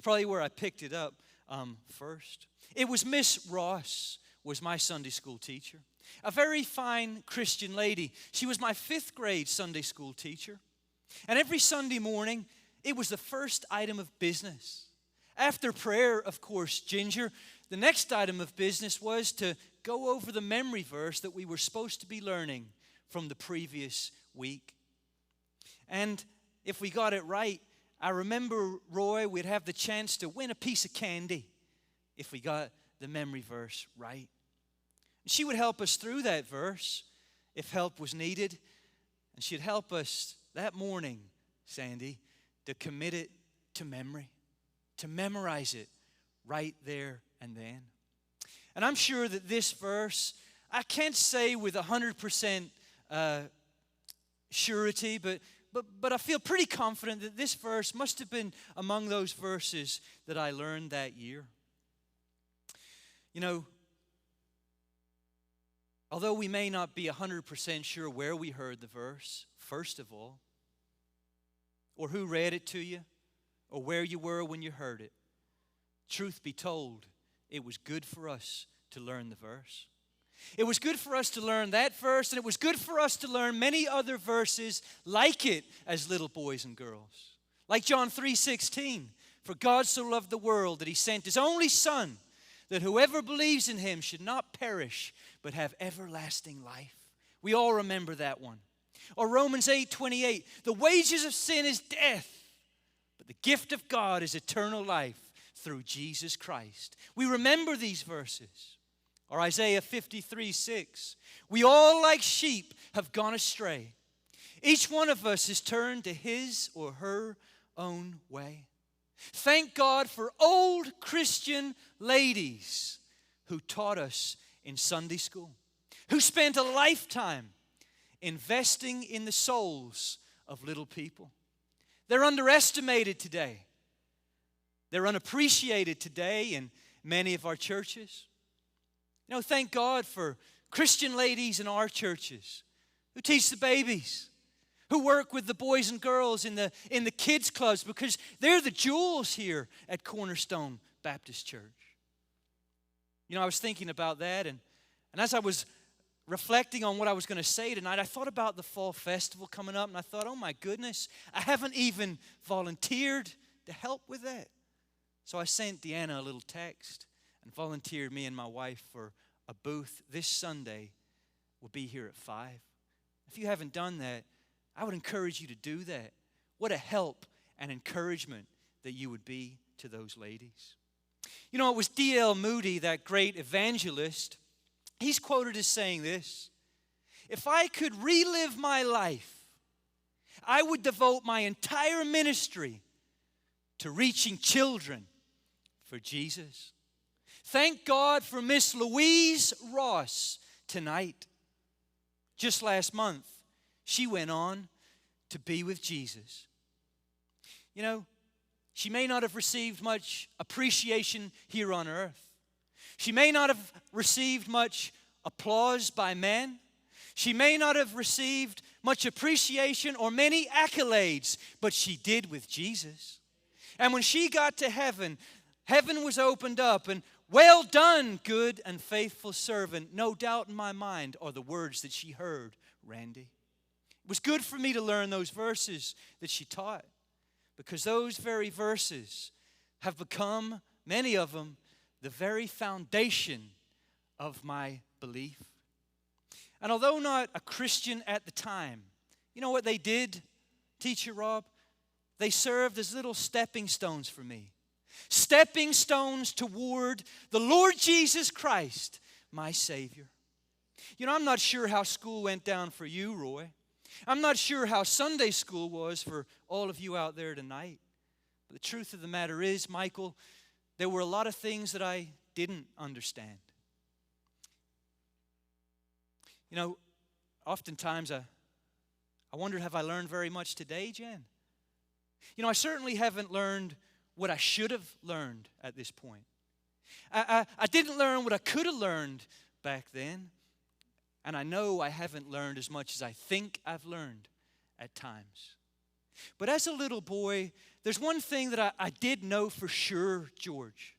probably where I picked it up first. It was Miss Ross was my Sunday school teacher. A very fine Christian lady. She was my 5th grade Sunday school teacher. And every Sunday morning, it was the first item of business. After prayer, of course, Ginger, the next item of business was to go over the memory verse that we were supposed to be learning from the previous week. And if we got it right, I remember, Roy, we'd have the chance to win a piece of candy if we got the memory verse right. She would help us through that verse if help was needed. And she'd help us that morning, Sandy, to commit it to memory, to memorize it right there and then. And I'm sure that this verse, I can't say with 100% surety, but I feel pretty confident that this verse must have been among those verses that I learned that year. You know, although we may not be 100% sure where we heard the verse, first of all, or who read it to you, or where you were when you heard it, truth be told, it was good for us to learn the verse. It was good for us to learn that verse, and it was good for us to learn many other verses like it as little boys and girls. Like John 3:16, for God so loved the world that he sent his only Son, that whoever believes in him should not perish, but have everlasting life. We all remember that one. Or Romans 8:28, the wages of sin is death, but the gift of God is eternal life through Jesus Christ. We remember these verses. Or Isaiah 53:6, we all like sheep have gone astray. Each one of us has turned to his or her own way. Thank God for old Christian ladies who taught us in Sunday school, who spent a lifetime investing in the souls of little people. They're underestimated today. They're unappreciated today in many of our churches. You know, thank God for Christian ladies in our churches who teach the babies, who work with the boys and girls in the kids clubs, because they're the jewels here at Cornerstone Baptist Church. You know, I was thinking about that, and as I was reflecting on what I was going to say tonight, I thought about the fall festival coming up, and I thought, oh my goodness, I haven't even volunteered to help with that. So I sent Deanna a little text and volunteered me and my wife for a booth this Sunday. We'll be here at 5. If you haven't done that, I would encourage you to do that. What a help and encouragement that you would be to those ladies. You know, it was D.L. Moody, that great evangelist. He's quoted as saying this: if I could relive my life, I would devote my entire ministry to reaching children for Jesus. Thank God for Miss Louise Ross tonight. Just last month, she went on to be with Jesus. You know, she may not have received much appreciation here on earth. She may not have received much applause by men. She may not have received much appreciation or many accolades, but she did with Jesus. And when she got to heaven, heaven was opened up, and well done, good and faithful servant. No doubt in my mind are the words that she heard, Randy. It was good for me to learn those verses that she taught, because those very verses have become, many of them, the very foundation of my belief. And although not a Christian at the time, you know what they did, Teacher Rob? They served as little stepping stones for me. Stepping stones toward the Lord Jesus Christ, my Savior. You know, I'm not sure how school went down for you, Roy. I'm not sure how Sunday school was for all of you out there tonight. But the truth of the matter is, Michael, there were a lot of things that I didn't understand. You know, oftentimes I wondered, have I learned very much today, Jen? You know, I certainly haven't learned what I should have learned at this point. I didn't learn what I could have learned back then. And I know I haven't learned as much as I think I've learned at times. But as a little boy, there's one thing that I did know for sure, George.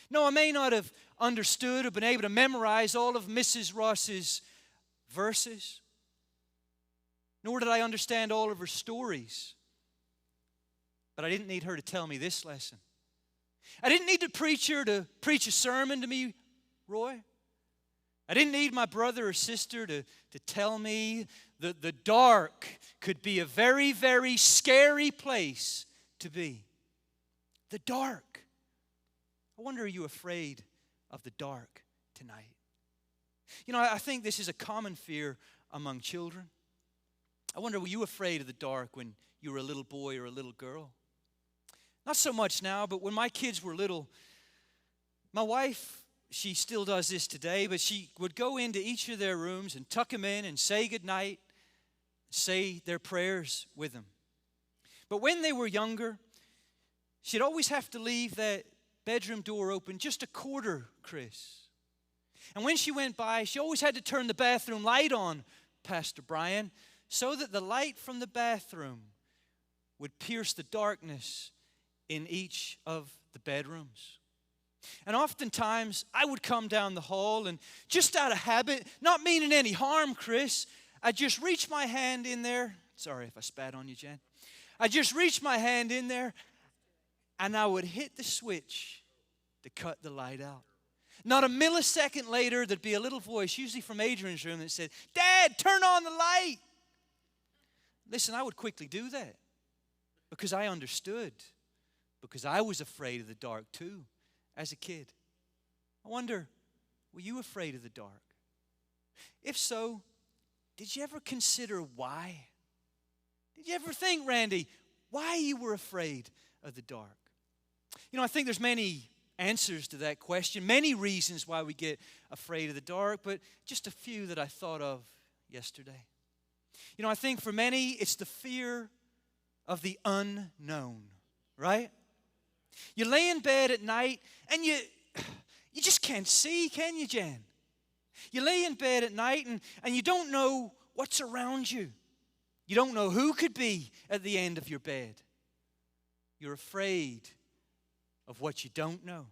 No, I may not have understood or been able to memorize all of Mrs. Ross's verses, nor did I understand all of her stories. But I didn't need her to tell me this lesson. I didn't need the preacher to preach a sermon to me, Roy. I didn't need my brother or sister to tell me that the dark could be a very, very scary place to be. The dark. I wonder, are you afraid of the dark tonight? You know, I think this is a common fear among children. I wonder, were you afraid of the dark when you were a little boy or a little girl? Not so much now, but when my kids were little, my wife, she still does this today, but she would go into each of their rooms and tuck them in and say goodnight, say their prayers with them. But when they were younger, she'd always have to leave that bedroom door open just a quarter, Chris. And when she went by, she always had to turn the bathroom light on, Pastor Brian, so that the light from the bathroom would pierce the darkness in each of the bedrooms. And oftentimes, I would come down the hall and just out of habit, not meaning any harm, Chris, I'd just reach my hand in there. Sorry if I spat on you, Jen. I'd just reach my hand in there and I would hit the switch to cut the light out. Not a millisecond later, there'd be a little voice, usually from Adrian's room, that said, "Dad, turn on the light." Listen, I would quickly do that because I understood, because I was afraid of the dark too as a kid. I wonder, were you afraid of the dark? If so, did you ever consider why? Did you ever think, Randy, why you were afraid of the dark? You know, I think there's many answers to that question, many reasons why we get afraid of the dark, but just a few that I thought of yesterday. You know, I think for many, it's the fear of the unknown, right? You lay in bed at night and you just can't see, can you, Jan? You lay in bed at night and you don't know what's around you. You don't know who could be at the end of your bed. You're afraid of what you don't know.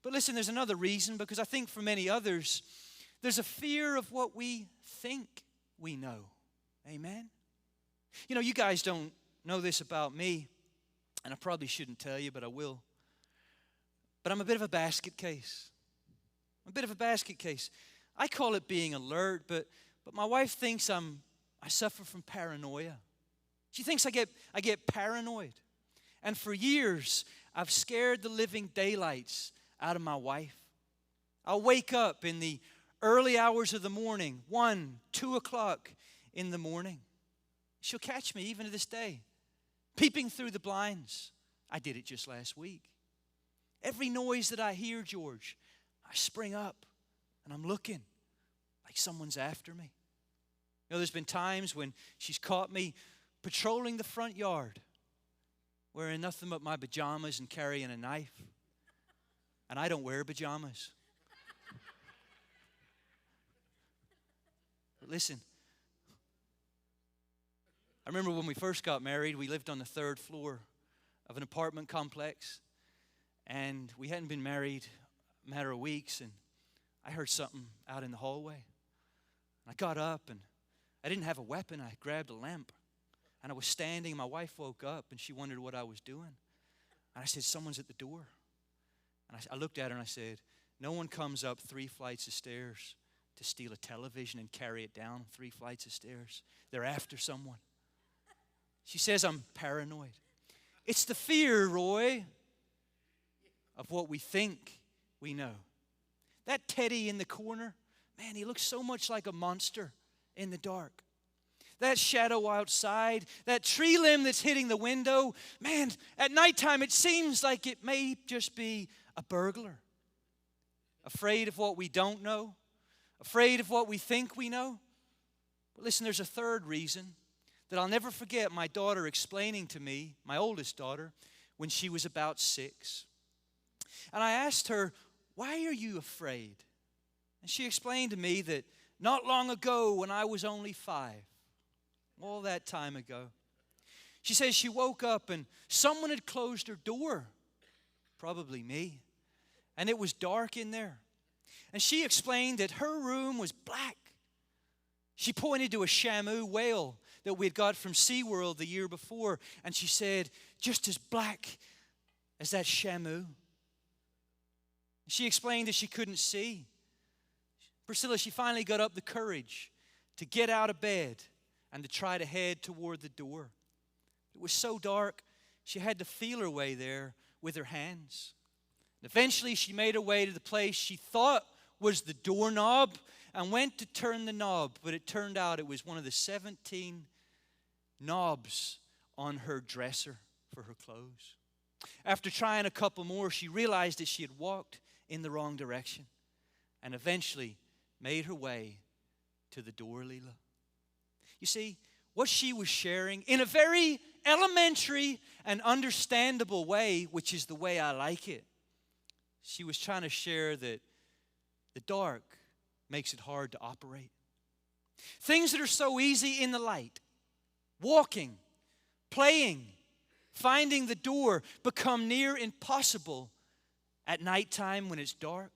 But listen, there's another reason, because I think for many others, there's a fear of what we think we know. Amen? You know, you guys don't know this about me, and I probably shouldn't tell you, but I will. But I'm a bit of a basket case. I'm a bit of a basket case. I call it being alert, but my wife thinks I suffer from paranoia. She thinks I get paranoid. And for years, I've scared the living daylights out of my wife. I'll wake up in the early hours of the morning, 1, 2 o'clock in the morning. She'll catch me even to this day, peeping through the blinds. I did it just last week. Every noise that I hear, George, I spring up and I'm looking like someone's after me. You know, there's been times when she's caught me patrolling the front yard, wearing nothing but my pajamas and carrying a knife. And I don't wear pajamas. But listen, I remember when we first got married, we lived on the 3rd floor of an apartment complex. And we hadn't been married a matter of weeks, and I heard something out in the hallway. I got up, and I didn't have a weapon. I grabbed a lamp, and I was standing, and my wife woke up, and she wondered what I was doing. And I said, "Someone's at the door." And I looked at her, and I said, "No one comes up 3 flights of stairs to steal a television and carry it down 3 flights of stairs. They're after someone." She says, "I'm paranoid." It's the fear, Roy, of what we think we know. That Teddy in the corner, man, he looks so much like a monster in the dark. That shadow outside, that tree limb that's hitting the window, man, at nighttime it seems like it may just be a burglar. Afraid of what we don't know, afraid of what we think we know. But listen, there's a third reason that I'll never forget my daughter explaining to me, my oldest daughter, when she was about 6. And I asked her, "Why are you afraid?" And she explained to me that not long ago when I was only 5, all that time ago, She says she woke up and someone had closed her door, probably me, and it was dark in there. And she explained that her room was black. She pointed to a Shamu whale that we had got from SeaWorld the year before, and she said, just as black as that Shamu. She explained that she couldn't see. Priscilla, she finally got up the courage to get out of bed and to try to head toward the door. It was so dark, she had to feel her way there with her hands. And eventually, she made her way to the place she thought was the doorknob and went to turn the knob, but it turned out it was one of the 17 knobs on her dresser for her clothes. After trying a couple more, she realized that she had walked in the wrong direction and eventually made her way to the door, Leela. You see, what she was sharing in a very elementary and understandable way, which is the way I like it, she was trying to share that the dark makes it hard to operate. Things that are so easy in the light, walking, playing, finding the door, become near impossible at nighttime when it's dark.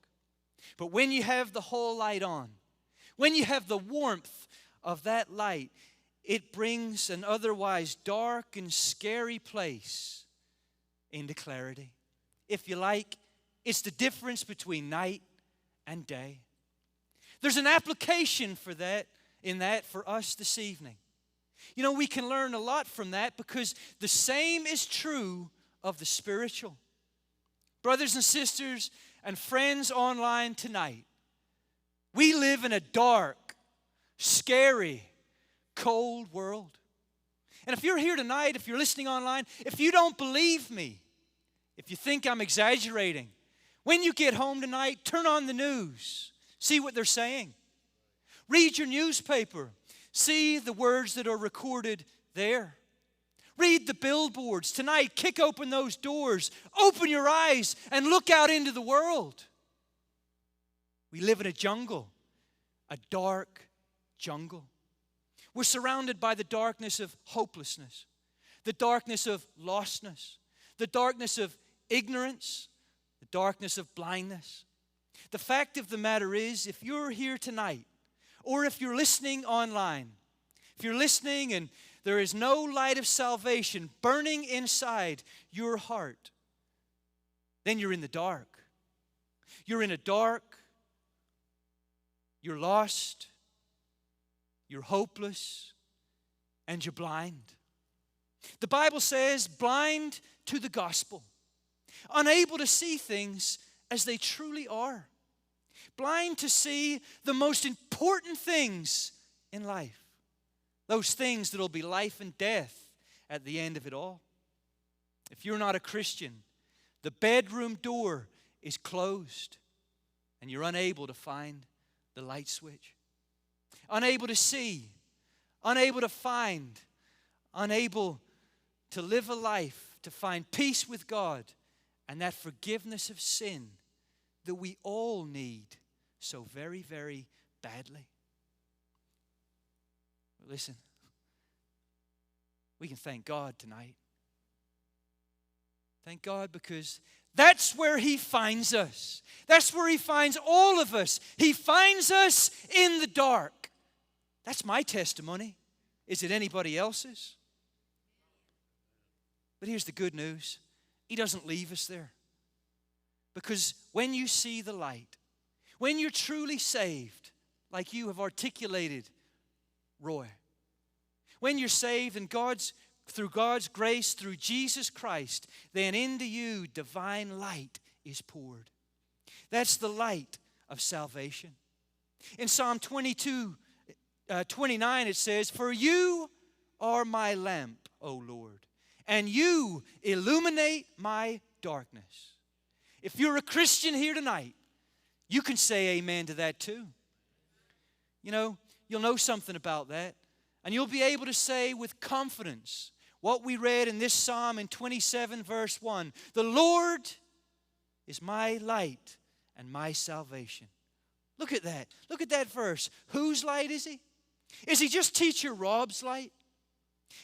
But when you have the whole light on, when you have the warmth of that light, it brings an otherwise dark and scary place into clarity. If you like, it's the difference between night and day. There's an application for that for us this evening. You know, we can learn a lot from that because the same is true of the spiritual. Brothers and sisters and friends online tonight, we live in a dark, scary, cold world. And if you're here tonight, if you're listening online, if you don't believe me, if you think I'm exaggerating, when you get home tonight, turn on the news. See what they're saying. Read your newspaper. See the words that are recorded there. Read the billboards. Tonight, kick open those doors. Open your eyes and look out into the world. We live in a jungle, a dark jungle. We're surrounded by the darkness of hopelessness, the darkness of lostness, the darkness of ignorance, the darkness of blindness. The fact of the matter is, if you're here tonight, or if you're listening online, if you're listening and there is no light of salvation burning inside your heart, then you're in the dark. You're in a dark, you're lost, you're hopeless, and you're blind. The Bible says, blind to the gospel, unable to see things as they truly are, blind to see the most important things in life, those things that will be life and death at the end of it all. If you're not a Christian, the bedroom door is closed and you're unable to find the light switch. Unable to see, unable to find, unable to live a life, to find peace with God and that forgiveness of sin that we all need so very, very badly. Listen, we can thank God tonight. Thank God because that's where He finds us. That's where He finds all of us. He finds us in the dark. That's my testimony. Is it anybody else's? But here's the good news. He doesn't leave us there. Because when you see the light, when you're truly saved, like you have articulated, Roy, when you're saved and through God's grace, through Jesus Christ, then into you divine light is poured. That's the light of salvation. In Psalm 29 it says, "For you are my lamp, O Lord, and you illuminate my darkness." If you're a Christian here tonight, you can say amen to that too. You know, you'll know something about that. And you'll be able to say with confidence what we read in this psalm in 27 verse 1. The Lord is my light and my salvation. Look at that. Look at that verse. Whose light is He? Is He just teacher Rob's light?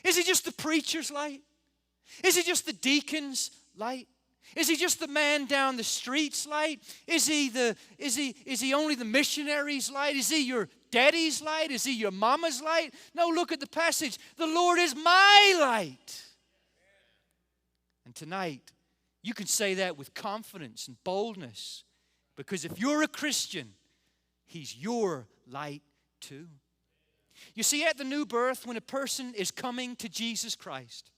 Is he just the preacher's light? Is he just the deacon's light? Is he just the man down the street's light? Is he only the missionary's light? Is he your daddy's light? Is he your mama's light? No, look at the passage. The Lord is my light. And tonight, you can say that with confidence and boldness, because if you're a Christian, he's your light too. You see, at the new birth, when a person is coming to Jesus Christ,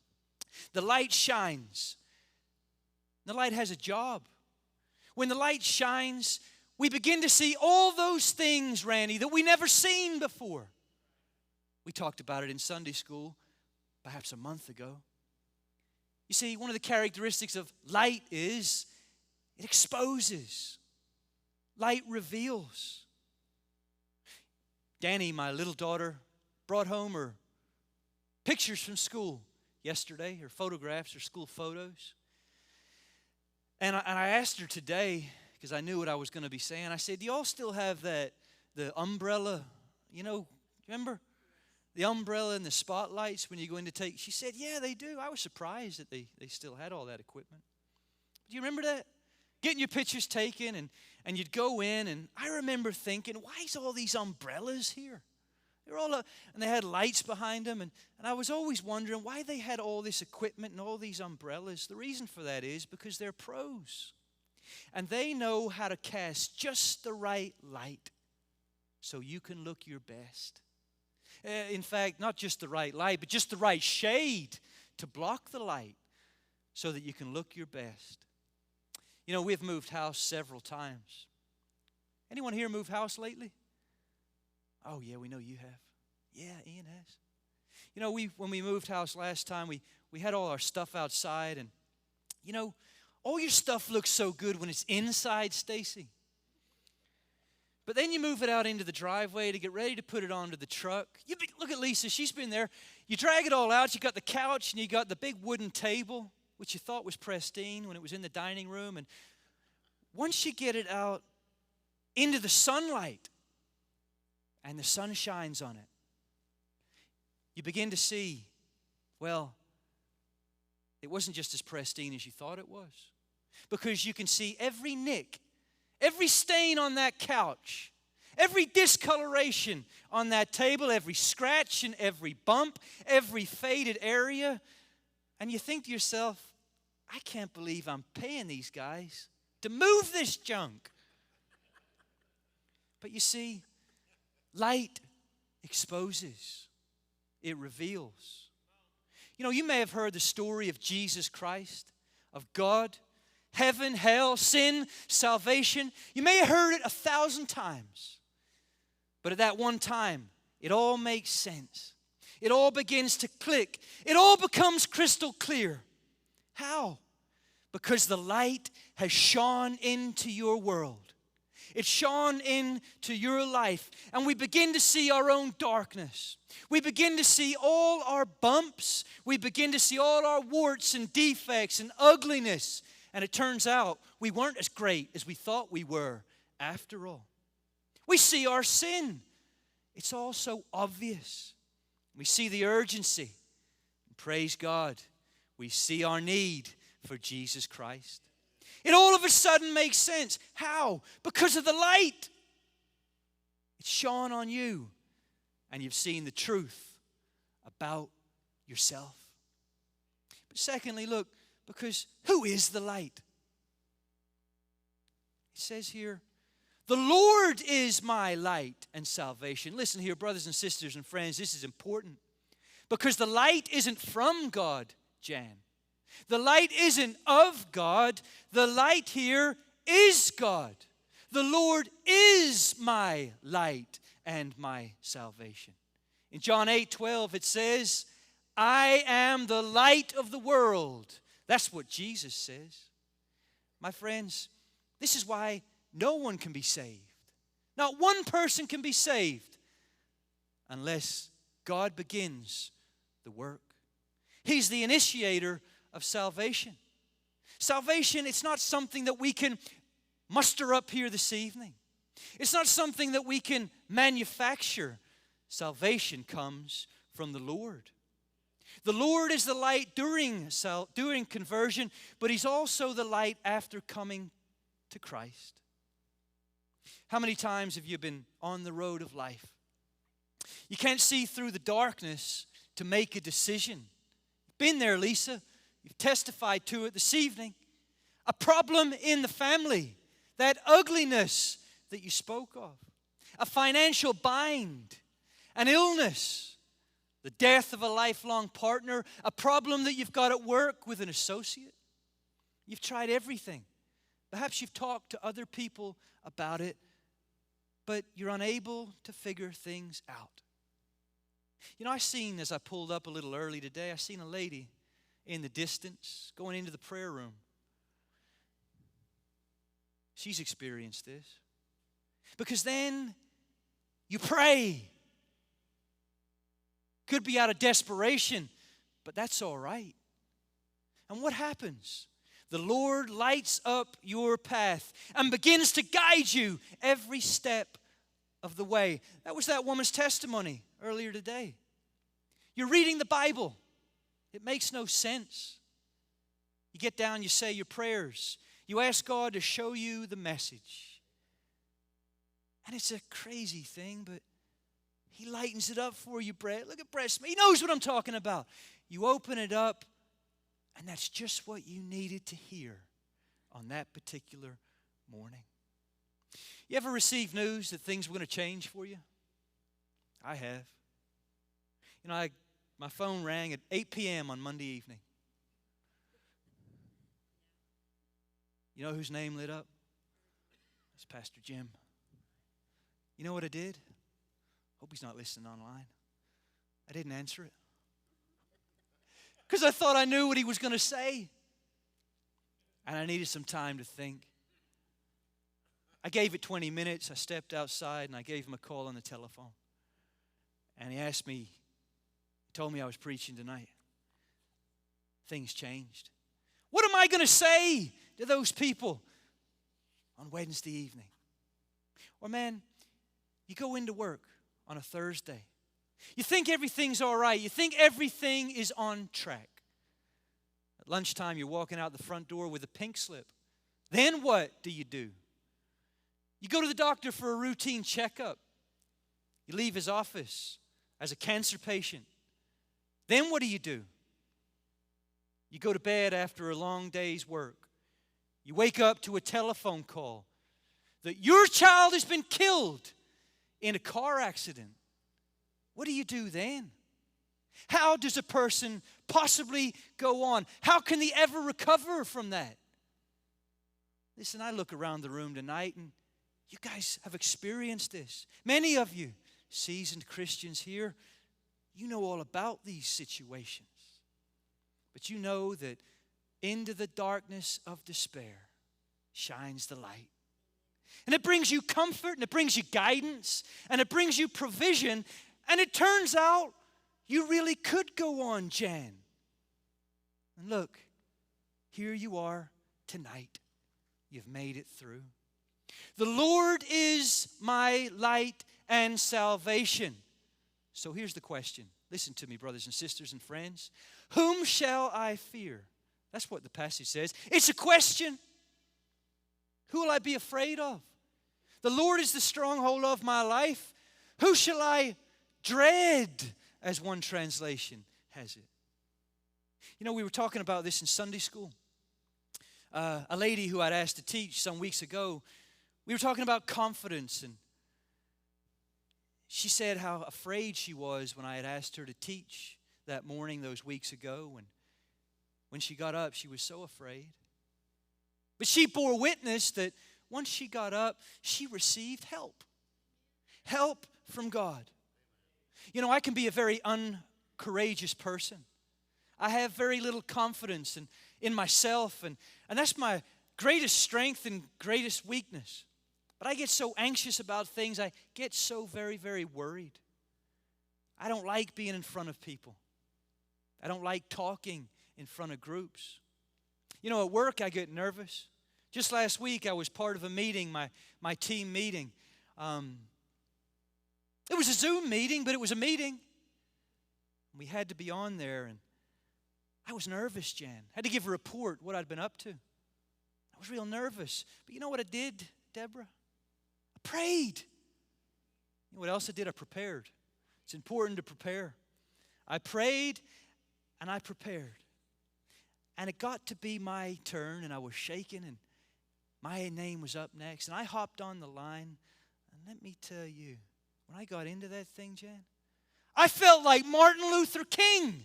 the light shines. The light has a job. When the light shines, we begin to see all those things, Randy, that we never seen before. We talked about it in Sunday school perhaps a month ago. You see, one of the characteristics of light is it exposes. Light reveals. Danny, my little daughter, brought home her pictures from school yesterday, her photographs, her school photos. And I asked her today, because I knew what I was going to be saying, I said, do y'all still have the umbrella, remember? The umbrella and the spotlights when you go in to take. She said, yeah, they do. I was surprised that they still had all that equipment. Do you remember that? Getting your pictures taken, and you'd go in, and I remember thinking, why is all these umbrellas here? They're all and they had lights behind them, and I was always wondering why they had all this equipment and all these umbrellas. The reason for that is because they're pros, and they know how to cast just the right light so you can look your best. In fact, not just the right light, but just the right shade to block the light so that you can look your best. You know, we've moved house several times. Anyone here move house lately? Oh, yeah, we know you have. Yeah, Ian has. You know, when we moved house last time, we had all our stuff outside. And, you know, all your stuff looks so good when it's inside, Stacy. But then you move it out into the driveway to get ready to put it onto the truck. Look at Lisa. She's been there. You drag it all out. You got the couch and you got the big wooden table, which you thought was pristine when it was in the dining room. And once you get it out into the sunlight, and the sun shines on it, you begin to see, well, it wasn't just as pristine as you thought it was. Because you can see every nick, every stain on that couch, every discoloration on that table, every scratch and every bump, every faded area. And you think to yourself, I can't believe I'm paying these guys to move this junk. But you see, light exposes. It reveals. You know, you may have heard the story of Jesus Christ, of God, heaven, hell, sin, salvation. You may have heard it 1,000 times. But at that one time, it all makes sense. It all begins to click. It all becomes crystal clear. How? Because the light has shone into your world. It's shone into your life, and we begin to see our own darkness. We begin to see all our bumps. We begin to see all our warts and defects and ugliness. And it turns out we weren't as great as we thought we were after all. We see our sin. It's all so obvious. We see the urgency. And praise God, we see our need for Jesus Christ. It all of a sudden makes sense. How? Because of the light. It's shone on you, and you've seen the truth about yourself. But secondly, look, because who is the light? It says here, the Lord is my light and salvation. Listen here, brothers and sisters and friends, this is important. Because the light isn't from God, Jan. The light isn't of God. The light here is God. The Lord is my light and my salvation. In John 8:12 it says, I am the light of the world. That's what Jesus says. My friends, this is why no one can be saved. Not one person can be saved unless God begins the work. He's the initiator of salvation. Salvation, it's not something that we can muster up here this evening. It's not something that we can manufacture. Salvation comes from the Lord. The Lord is the light during conversion, but He's also the light after coming to Christ. How many times have you been on the road of life? You can't see through the darkness to make a decision. You've been there, Lisa. You've testified to it this evening. A problem in the family, that ugliness that you spoke of. A financial bind, an illness, the death of a lifelong partner, a problem that you've got at work with an associate. You've tried everything. Perhaps you've talked to other people about it, but you're unable to figure things out. You know, as I pulled up a little early today, I seen a lady in the distance going into the prayer room. She's experienced this. Because then you pray. Could be out of desperation, but that's all right. And what happens? The Lord lights up your path and begins to guide you every step of the way. That was that woman's testimony earlier today. You're reading the Bible. It makes no sense. You get down, you say your prayers. You ask God to show you the message. And it's a crazy thing, but He lightens it up for you, Brett. Look at Brett Smith. He knows what I'm talking about. You open it up, and that's just what you needed to hear on that particular morning. You ever received news that things were going to change for you? I have. You know, my phone rang at 8 p.m. on Monday evening. You know whose name lit up? It's Pastor Jim. You know what I did? Hope he's not listening online. I didn't answer it. Because I thought I knew what he was going to say. And I needed some time to think. I gave it 20 minutes. I stepped outside and I gave him a call on the telephone. And he asked me, he told me I was preaching tonight. Things changed. What am I going to say to those people on Wednesday evening? Or man, you go into work on a Thursday. You think everything's all right. You think everything is on track. At lunchtime, you're walking out the front door with a pink slip. Then what do? You go to the doctor for a routine checkup. You leave his office as a cancer patient. Then what do? You go to bed after a long day's work. You wake up to a telephone call that your child has been killed in a car accident. What do you do then? How does a person possibly go on? How can they ever recover from that? Listen, I look around the room tonight and you guys have experienced this. Many of you, seasoned Christians here, you know all about these situations. But you know that into the darkness of despair shines the light. And it brings you comfort, and it brings you guidance, and it brings you provision. And it turns out you really could go on, Jan. And look, here you are tonight. You've made it through. The Lord is my light and salvation. So here's the question. Listen to me, brothers and sisters and friends. Whom shall I fear? That's what the passage says. It's a question. Who will I be afraid of? The Lord is the stronghold of my life. Who shall I dread, as one translation has it? You know, we were talking about this in Sunday school. A lady who I'd asked to teach some weeks ago, we were talking about confidence, and she said how afraid she was when I had asked her to teach that morning those weeks ago. And when she got up, she was so afraid. But she bore witness that once she got up, she received help. Help from God. You know, I can be a very uncourageous person. I have very little confidence in myself, and that's my greatest strength and greatest weakness. But I get so anxious about things. I get so very, very worried. I don't like being in front of people. I don't like talking in front of groups. You know, at work, I get nervous. Just last week, I was part of a meeting, my team meeting. It was a Zoom meeting, but it was a meeting. We had to be on there, and I was nervous, Jan. I had to give a report what I'd been up to. I was real nervous. But you know what I did, Deborah? I prayed. You know what else I did? I prepared. It's important to prepare. I prayed and I prepared. And it got to be my turn, and I was shaking, and my name was up next. And I hopped on the line, and let me tell you, when I got into that thing, Jan, I felt like Martin Luther King.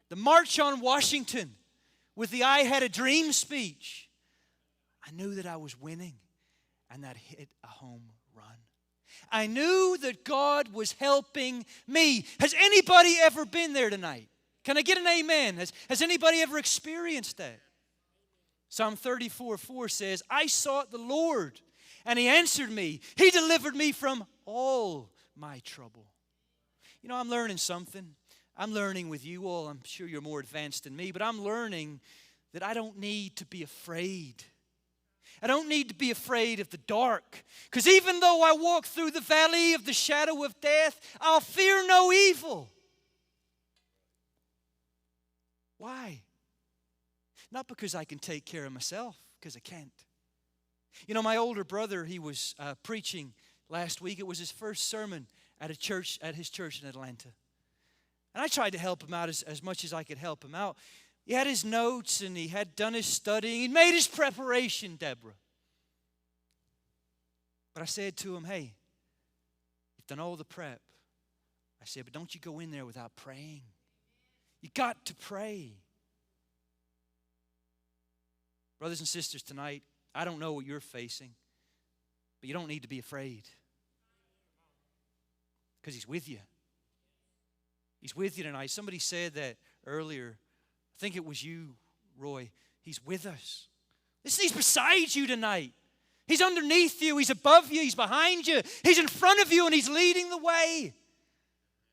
The March on Washington with the I Had a Dream speech. I knew that I was winning, and that hit a home run. I knew that God was helping me. Has anybody ever been there tonight? Can I get an amen? Has anybody ever experienced that? Psalm 34:4 says, I sought the Lord, and He answered me. He delivered me from all my trouble. You know, I'm learning something. I'm learning with you all. I'm sure you're more advanced than me, but I'm learning that I don't need to be afraid. I don't need to be afraid of the dark. Because even though I walk through the valley of the shadow of death, I'll fear no evil. Why? Not because I can take care of myself, because I can't. You know, my older brother, he was preaching last week. It was his first sermon at his church in Atlanta. And I tried to help him out as much as I could help him out. He had his notes and he had done his studying. He made his preparation, Deborah. But I said to him, hey, you've done all the prep. I said, but don't you go in there without praying. You got to pray. Brothers and sisters, tonight, I don't know what you're facing, but you don't need to be afraid. Because He's with you. He's with you tonight. Somebody said that earlier. I think it was you, Roy. He's with us. Listen, He's beside you tonight. He's underneath you. He's above you. He's behind you. He's in front of you, and He's leading the way. And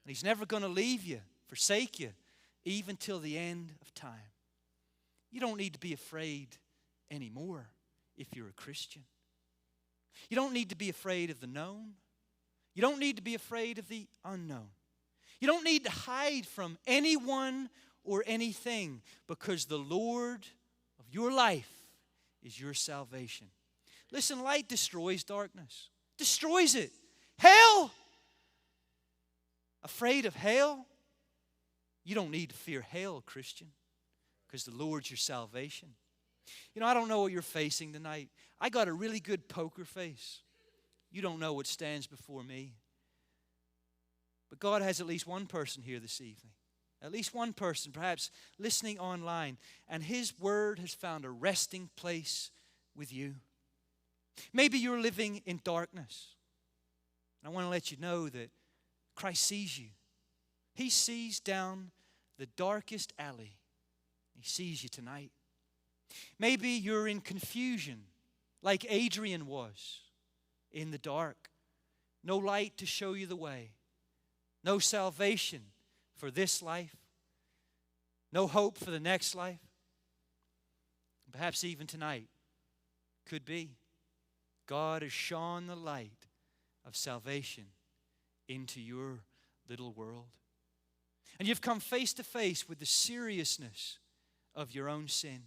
He's never going to leave you, forsake you, even till the end of time. You don't need to be afraid anymore if you're a Christian. You don't need to be afraid of the known. You don't need to be afraid of the unknown. You don't need to hide from anyone or anything, because the Lord of your life is your salvation. Listen, light destroys darkness. Destroys it. Hell. Afraid of hell? You don't need to fear hell, Christian, because the Lord's your salvation. You know, I don't know what you're facing tonight. I got a really good poker face. You don't know what stands before me. But God has at least one person here this evening. At least one person, perhaps listening online, and His Word has found a resting place with you. Maybe you're living in darkness. I want to let you know that Christ sees you. He sees down the darkest alley. He sees you tonight. Maybe you're in confusion, like Adrian was, in the dark. No light to show you the way. No salvation for this life. No hope for the next life. Perhaps even tonight, could be, God has shone the light of salvation into your little world. And you've come face to face with the seriousness of your own sin.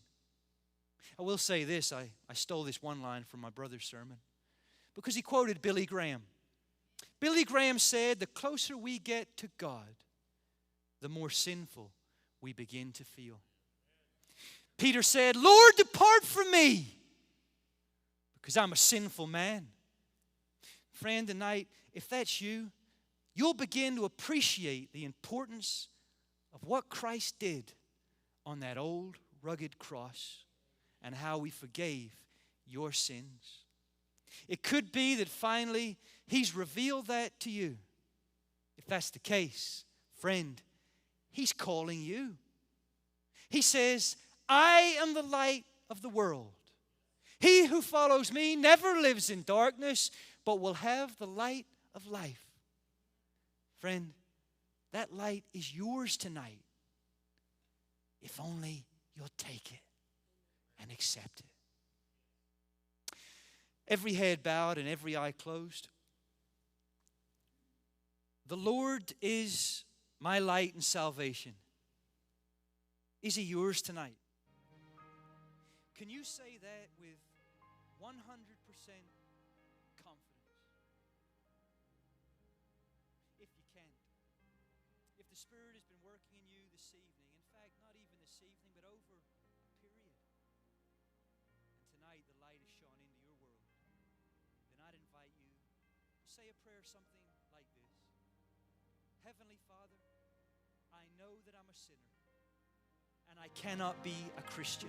I will say this, I stole this one line from my brother's sermon because he quoted Billy Graham. Billy Graham said, the closer we get to God, the more sinful we begin to feel. Peter said, Lord, depart from me, because I'm a sinful man. Friend, tonight, if that's you, you'll begin to appreciate the importance of what Christ did on that old rugged cross and how He forgave your sins. It could be that finally He's revealed that to you. If that's the case, friend, He's calling you. He says, I am the light of the world. He who follows me never lives in darkness, but will have the light of life. Friend, that light is yours tonight, if only you'll take it and accept it. Every head bowed and every eye closed. The Lord is my light and salvation. Is He yours tonight? Can you say that with 100% confidence? If you can. If the Spirit has been working in you this evening, in fact, not even this evening, but over a period, and tonight the light has shone into your world, then I'd invite you to say a prayer something like this. Heavenly Father, I know that I'm a sinner, and I cannot be a Christian.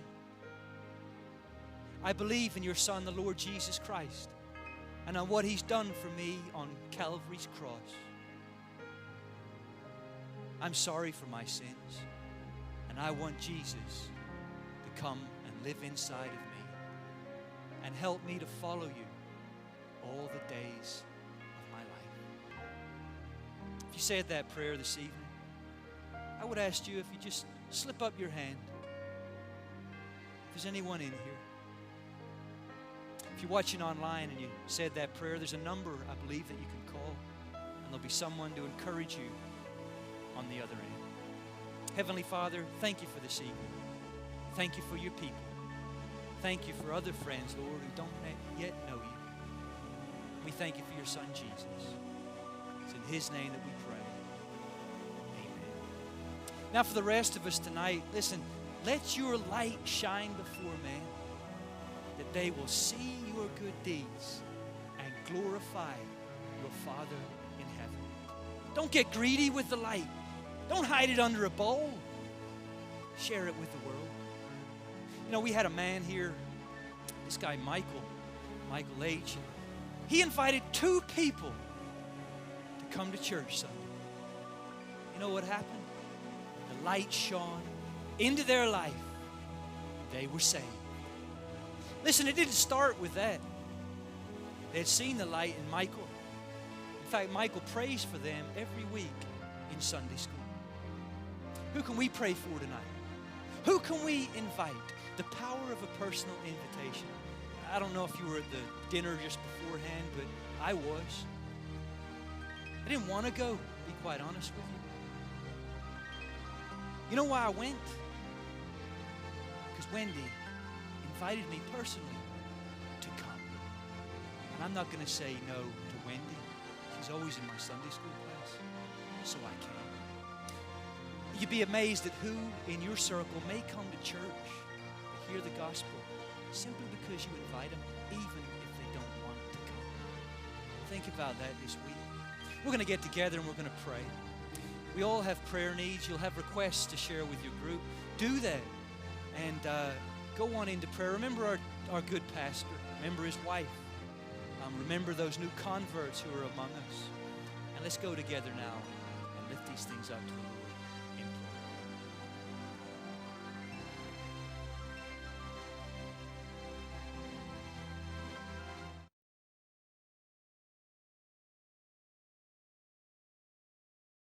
I believe in your Son, the Lord Jesus Christ, and on what He's done for me on Calvary's cross. I'm sorry for my sins, and I want Jesus to come and live inside of me and help me to follow you all the days of my life. If you said that prayer this evening, I would ask you if you just slip up your hand. If there's anyone in here. If you're watching online and you said that prayer, there's a number, I believe, that you can call, and there'll be someone to encourage you on the other end. Heavenly Father, thank you for this evening. Thank you for your people. Thank you for other friends, Lord, who don't yet know you. We thank you for your Son, Jesus. It's in His name that we pray. Amen. Now for the rest of us tonight, listen, let your light shine before men, that they will see your good deeds and glorify your Father in heaven. Don't get greedy with the light. Don't hide it under a bowl. Share it with the world. You know, we had a man here, this guy Michael H. He invited 2 people to come to church Sunday. You know what happened? The light shone into their life. They were saved. Listen, it didn't start with that. They had seen the light in Michael. In fact, Michael prays for them every week in Sunday school. Who can we pray for tonight? Who can we invite? The power of a personal invitation. I don't know if you were at the dinner just beforehand, but I was. I didn't want to go, to be quite honest with you. You know why I went? Because Wendy invited me personally to come. And I'm not going to say no to Wendy. She's always in my Sunday school class, so I came. You'd be amazed at who in your circle may come to church to hear the gospel simply because you invite them, even if they don't want to come. Think about that this week. We're going to get together and we're going to pray. We all have prayer needs. You'll have requests to share with your group. Do that and go on into prayer. Remember our good pastor. Remember his wife. Remember those new converts who are among us. And let's go together now and lift these things up to the Lord.